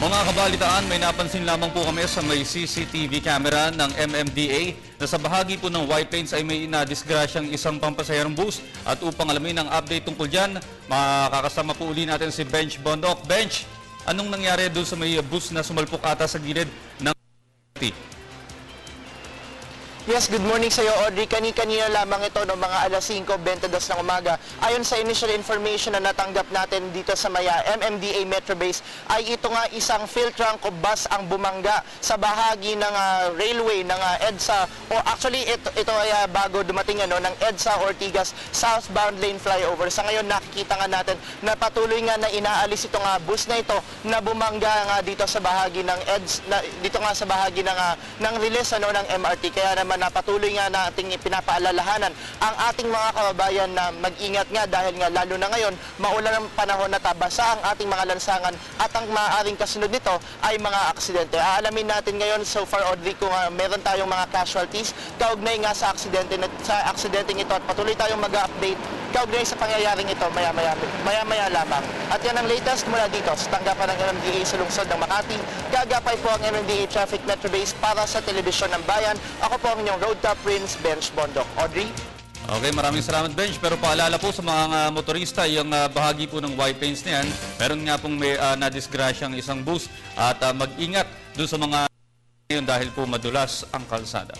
Mga kabalitaan, may napansin lamang po kami sa may CCTV camera ng MMDA na sa bahagi po ng White Plains ay may nadisgrasyang isang pampasayarong bus. At upang alamin ang update tungkol dyan, makakasama po uli natin si Bench Bondok. Bench, anong nangyari doon sa may bus na sumalpok ata sa gilid ng Yes, good morning sa iyo, Audrey. Kani-kanina lamang ito no, mga alas 5:22 ng umaga. Ayon sa initial information na natanggap natin dito sa Maya MMDA Metro Base, ay ito nga isang fill trunk o bus ang bumangga sa bahagi ng railway ng EDSA. O actually, ito ay bago dumating ng EDSA Ortigas southbound lane flyover. Sa ngayon, nakikita nga natin na patuloy nga na inaalis itong bus na ito na bumangga nga dito sa bahagi ng EDSA, dito nga sa bahagi ng release ng MRT. Kaya naman na patuloy nga nating pinapaalalahanan ang ating mga kababayan na mag-ingat nga dahil nga lalo na ngayon maulan ang panahon na tabasa ang ating mga lansangan at ang maaaring kasunod nito ay mga aksidente. Aalamin natin ngayon so far, Audrey, kung meron tayong mga casualties kaugnay nga sa aksidenteng ito at patuloy tayong mag-update kaugnay sa pangyayaring ito maya-maya lamang. At yan ang latest mula dito sa tanggapan ng MMDA sa lungsod ng Makati. Gagapay po ang MMDA Traffic Metro Base para sa Telebisyon ng Bayan. Ako po ang inyong Road Top Prince, Bench Bondok. Audrey? Okay, maraming salamat, Bench. Pero paalala po sa mga motorista, yung bahagi po ng White Plains na yan, meron nga pong may nadisgrasyang isang bus at mag-ingat doon sa mga ngayon dahil po madulas ang kalsada.